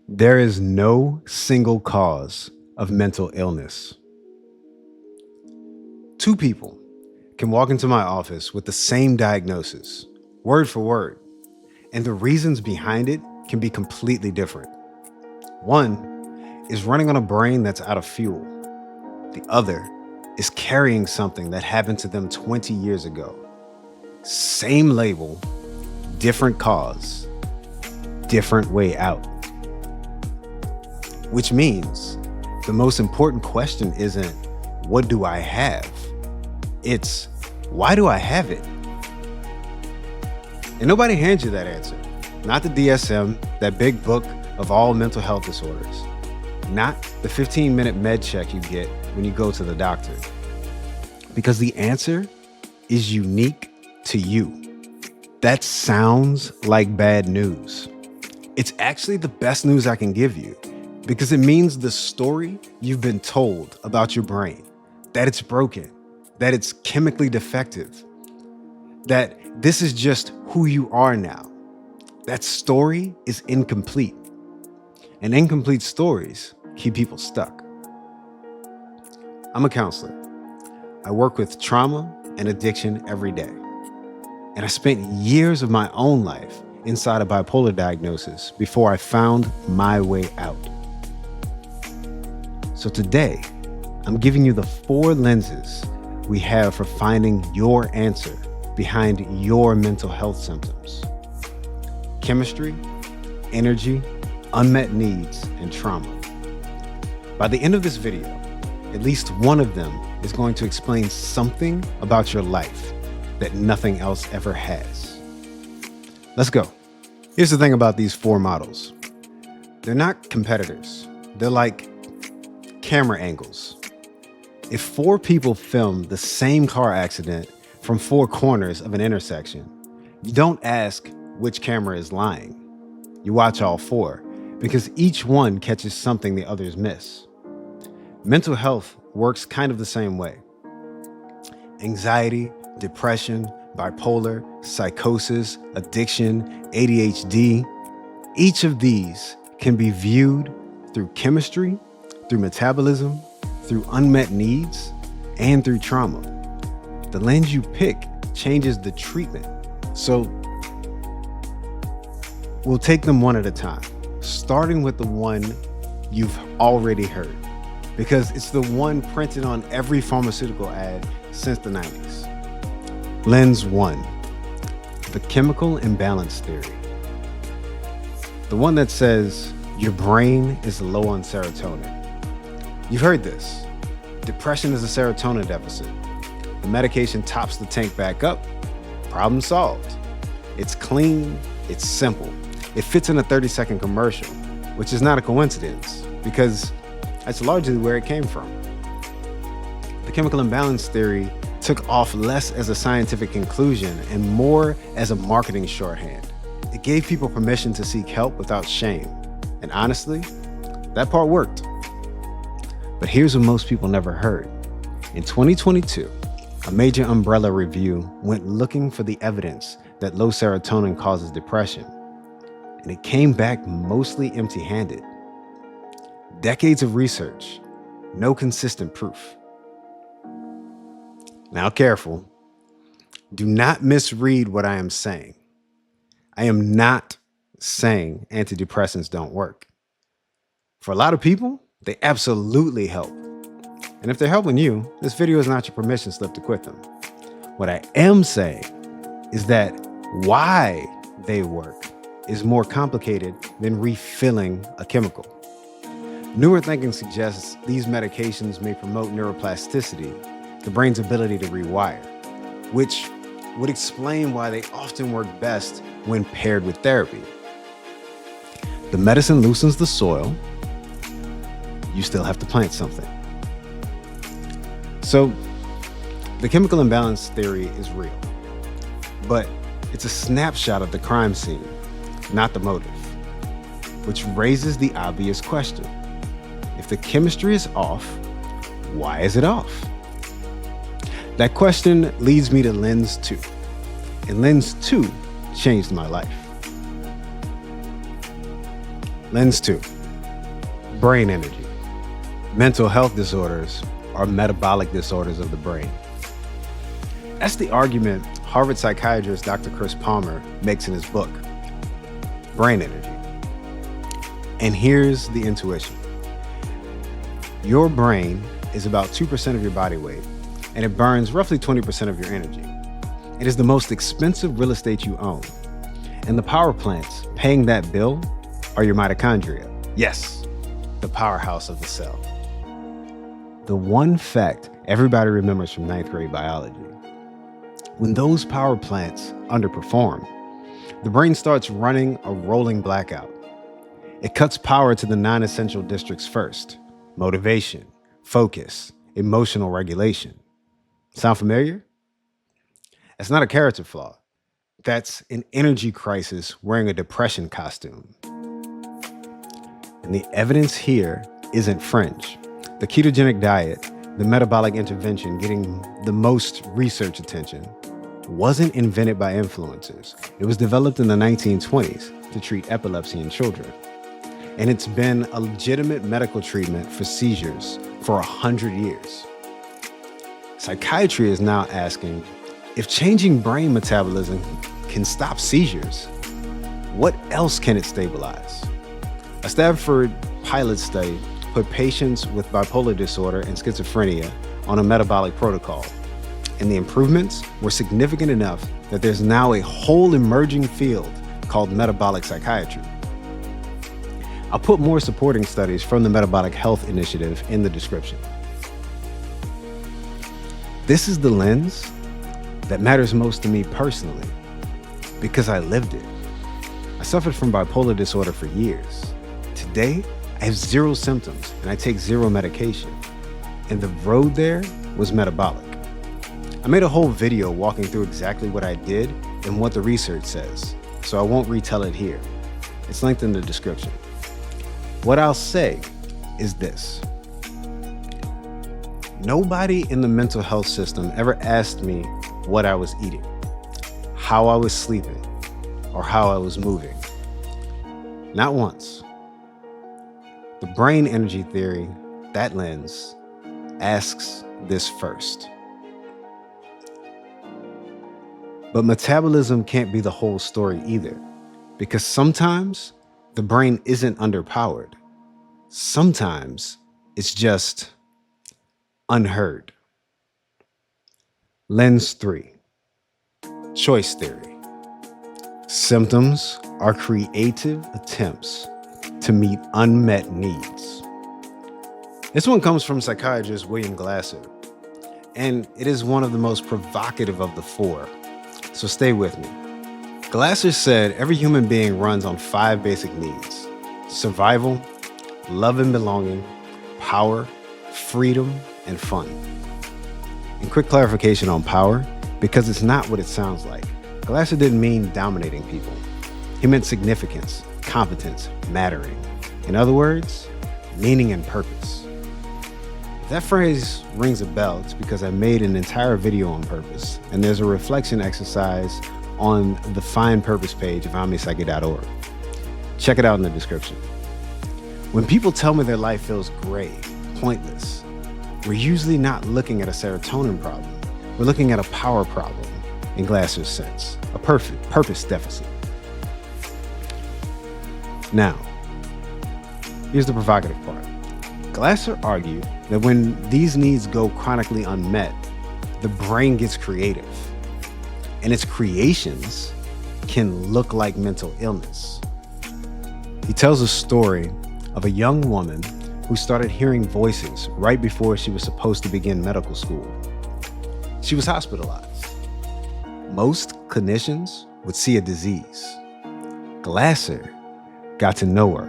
There is no single cause of mental illness. Two people can walk into my office with the same diagnosis, word for word, and the reasons behind it can be completely different. One is running on a brain that's out of fuel. The other is carrying something that happened to them 20 years ago. Same label, different cause, different way out. Which means the most important question isn't, what do I have? It's, why do I have it? And nobody hands you that answer. Not the DSM, that big book of all mental health disorders. Not the 15-minute med check you get when you go to the doctor. Because the answer is unique to you. That sounds like bad news. It's actually the best news I can give you, because it means the story you've been told about your brain, that it's broken, that it's chemically defective, that this is just who you are now. That story is incomplete. And incomplete stories keep people stuck. I'm a counselor. I work with trauma and addiction every day. And I spent years of my own life inside a bipolar diagnosis before I found my way out. So today, I'm giving you the 4 lenses we have for finding your answer behind your mental health symptoms: chemistry, energy, unmet needs, and trauma. By the end of this video, at least one of them is going to explain something about your life that nothing else ever has. Let's go. Here's the thing about these 4 models. They're not competitors. They're like camera angles. If 4 people film the same car accident from 4 corners of an intersection, you don't ask which camera is lying. You watch all 4 because each one catches something the others miss. Mental health works kind of the same way. Anxiety, depression, bipolar, psychosis, addiction, ADHD, each of these can be viewed through chemistry, through metabolism, through unmet needs, and through trauma. The lens you pick changes the treatment. So we'll take them one at a time, starting with the one you've already heard, because it's the one printed on every pharmaceutical ad since the 90s. Lens 1, the chemical imbalance theory. The one that says your brain is low on serotonin. You've heard this. Depression is a serotonin deficit. The medication tops the tank back up. Problem solved. It's clean. It's simple. It fits in a 30-second commercial, which is not a coincidence because that's largely where it came from. The chemical imbalance theory took off less as a scientific conclusion and more as a marketing shorthand. It gave people permission to seek help without shame. And honestly, that part worked. But here's what most people never heard. In 2022, a major umbrella review went looking for the evidence that low serotonin causes depression, and it came back mostly empty-handed. Decades of research, no consistent proof. Now careful, do not misread what I am saying. I am not saying antidepressants don't work. For a lot of people, they absolutely help. And if they're helping you, this video is not your permission slip to quit them. What I am saying is that why they work is more complicated than refilling a chemical. Newer thinking suggests these medications may promote neuroplasticity, the brain's ability to rewire, which would explain why they often work best when paired with therapy. The medicine loosens the soil. You still have to plant something. So the chemical imbalance theory is real, but it's a snapshot of the crime scene, not the motive, which raises the obvious question. If the chemistry is off, why is it off? That question leads me to lens 2, and lens 2 changed my life. Lens 2, brain energy. Mental health disorders are metabolic disorders of the brain. That's the argument Harvard psychiatrist Dr. Chris Palmer makes in his book, Brain Energy. And here's the intuition. Your brain is about 2% of your body weight, and it burns roughly 20% of your energy. It is the most expensive real estate you own. And the power plants paying that bill are your mitochondria. Yes, the powerhouse of the cell. The one fact everybody remembers from 9th grade biology. When those power plants underperform, the brain starts running a rolling blackout. It cuts power to the non-essential districts first: motivation, focus, emotional regulation. Sound familiar? That's not a character flaw. That's an energy crisis wearing a depression costume. And the evidence here isn't fringe. The ketogenic diet, the metabolic intervention getting the most research attention, wasn't invented by influencers. It was developed in the 1920s to treat epilepsy in children. And it's been a legitimate medical treatment for seizures for 100 years. Psychiatry is now asking, if changing brain metabolism can stop seizures, what else can it stabilize? A Stanford pilot study put patients with bipolar disorder and schizophrenia on a metabolic protocol, and the improvements were significant enough that there's now a whole emerging field called metabolic psychiatry. I'll put more supporting studies from the Metabolic Health Initiative in the description. This is the lens that matters most to me personally, because I lived it. I suffered from bipolar disorder for years. Today, I have 0 symptoms and I take 0 medication. And the road there was metabolic. I made a whole video walking through exactly what I did and what the research says, so I won't retell it here. It's linked in the description. What I'll say is this. Nobody in the mental health system ever asked me what I was eating, how I was sleeping, or how I was moving. Not once. The brain energy theory, that lens, asks this first. But metabolism can't be the whole story either, because sometimes the brain isn't underpowered. Sometimes it's just unheard. Lens 3, choice theory. Symptoms are creative attempts to meet unmet needs. This one comes from psychiatrist William Glasser, and it is one of the most provocative of the 4. So stay with me. Glasser said every human being runs on 5 basic needs: survival, love and belonging, power, freedom, and fun. And quick clarification on power, because it's not what it sounds like. Glasser didn't mean dominating people. He meant significance, competence, mattering. In other words, meaning and purpose. If that phrase rings a bell, it's because I made an entire video on purpose, and there's a reflection exercise on the Find Purpose page of OmniPsyche.org. Check it out in the description. When people tell me their life feels gray, pointless, we're usually not looking at a serotonin problem. We're looking at a power problem, in Glasser's sense, a purpose deficit. Now, here's the provocative part. Glasser argued that when these needs go chronically unmet, the brain gets creative, and its creations can look like mental illness. He tells a story of a young woman who started hearing voices right before she was supposed to begin medical school. She was hospitalized. Most clinicians would see a disease. Glasser got to know her,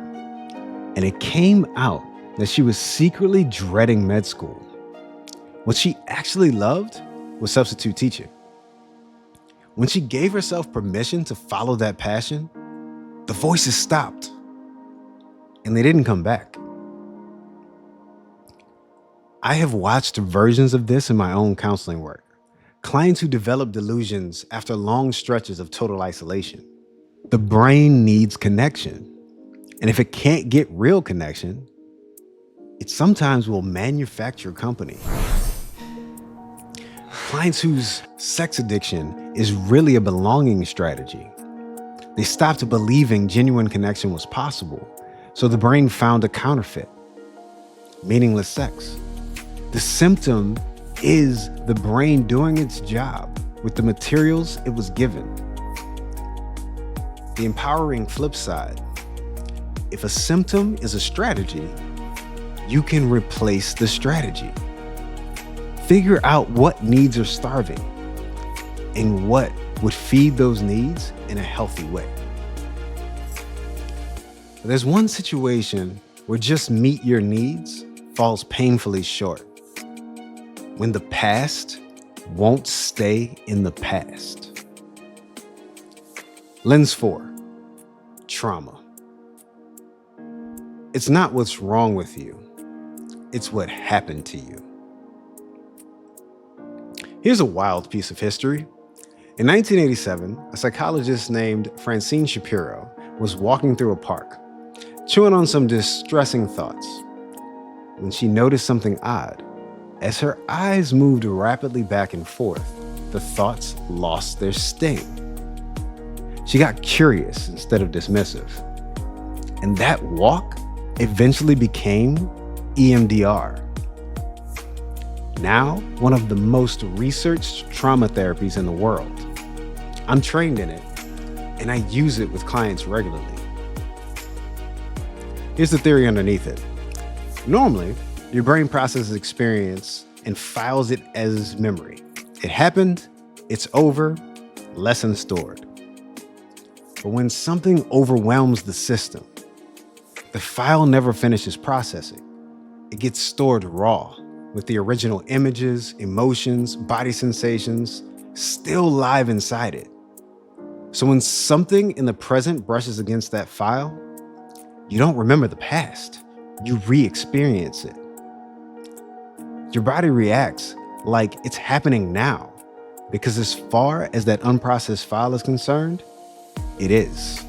and it came out that she was secretly dreading med school. What she actually loved was substitute teaching. When she gave herself permission to follow that passion, the voices stopped, and they didn't come back. I have watched versions of this in my own counseling work. Clients who develop delusions after long stretches of total isolation. The brain needs connection. And if it can't get real connection, it sometimes will manufacture company. Clients whose sex addiction is really a belonging strategy. They stopped believing genuine connection was possible, so the brain found a counterfeit, meaningless sex. The symptom is the brain doing its job with the materials it was given. The empowering flip side: if a symptom is a strategy, you can replace the strategy. Figure out what needs are starving and what would feed those needs in a healthy way. There's one situation where just meet your needs falls painfully short. When the past won't stay in the past. Lens 4, trauma. It's not what's wrong with you, it's what happened to you. Here's a wild piece of history. In 1987, a psychologist named Francine Shapiro was walking through a park, chewing on some distressing thoughts, when she noticed something odd. As her eyes moved rapidly back and forth, the thoughts lost their sting. She got curious instead of dismissive. And that walk eventually became EMDR. Now, one of the most researched trauma therapies in the world. I'm trained in it, and I use it with clients regularly. Here's the theory underneath it. Normally, your brain processes experience and files it as memory. It happened, it's over, lesson stored. But when something overwhelms the system, the file never finishes processing. It gets stored raw, with the original images, emotions, body sensations still live inside it. So when something in the present brushes against that file, you don't remember the past, you re-experience it. Your body reacts like it's happening now, because as far as that unprocessed file is concerned, it is.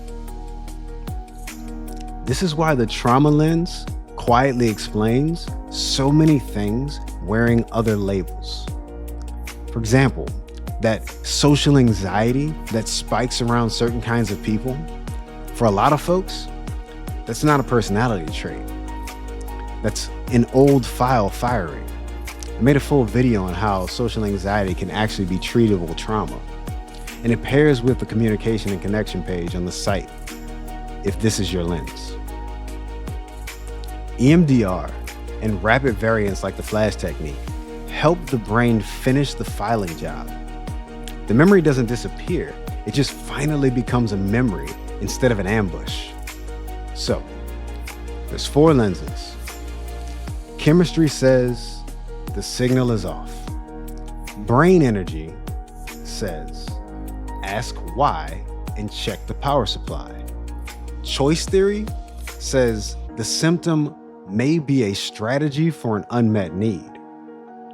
This is why the trauma lens quietly explains so many things wearing other labels. For example, that social anxiety that spikes around certain kinds of people, for a lot of folks, that's not a personality trait. That's an old file firing. I made a full video on how social anxiety can actually be treatable trauma, and it pairs with the communication and connection page on the site, if this is your lens. EMDR and rapid variants like the flash technique help the brain finish the filing job. The memory doesn't disappear, it just finally becomes a memory instead of an ambush. So, there's 4 lenses. Chemistry says the signal is off. Brain energy says ask why and check the power supply. Choice theory says the symptom may be a strategy for an unmet need.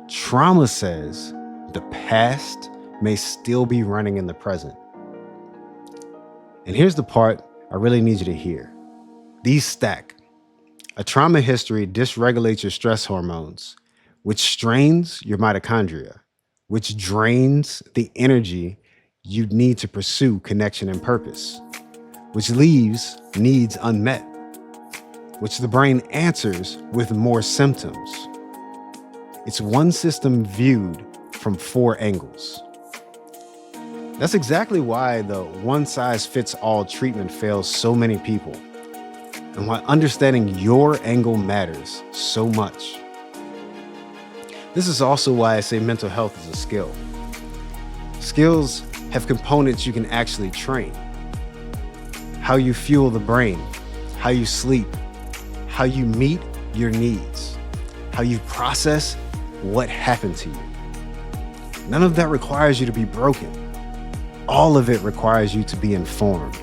Trauma says the past may still be running in the present. And here's the part I really need you to hear. These stack. A trauma history dysregulates your stress hormones, which strains your mitochondria, which drains the energy you need to pursue connection and purpose, which leaves needs unmet, which the brain answers with more symptoms. It's one system viewed from 4 angles. That's exactly why the one-size-fits-all treatment fails so many people, and why understanding your angle matters so much. This is also why I say mental health is a skill. Skills have components you can actually train. How you fuel the brain, how you sleep, how you meet your needs, how you process what happened to you. None of that requires you to be broken. All of it requires you to be informed.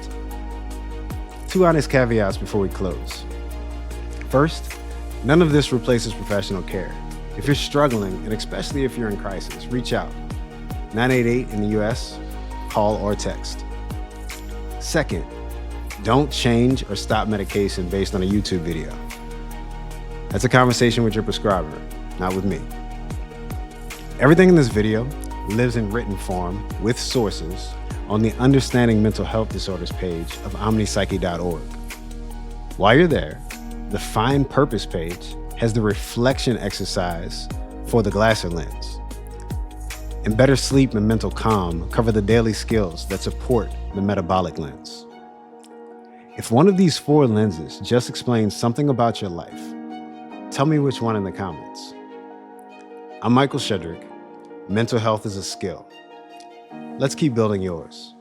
2 honest caveats before we close. First, none of this replaces professional care. If you're struggling, and especially if you're in crisis, reach out. 988 in the US, call or text. Second, Don't change or stop medication based on a YouTube video. That's a conversation with your prescriber, not with me. Everything in this video lives in written form with sources on the Understanding Mental Health Disorders page of OmniPsyche.org. While you're there, the Find Purpose page has the reflection exercise for the Glasser lens. And Better Sleep and Mental Calm cover the daily skills that support the metabolic lens. If one of these 4 lenses just explains something about your life, tell me which one in the comments. I'm Michael Shedrick. Mental health is a skill. Let's keep building yours.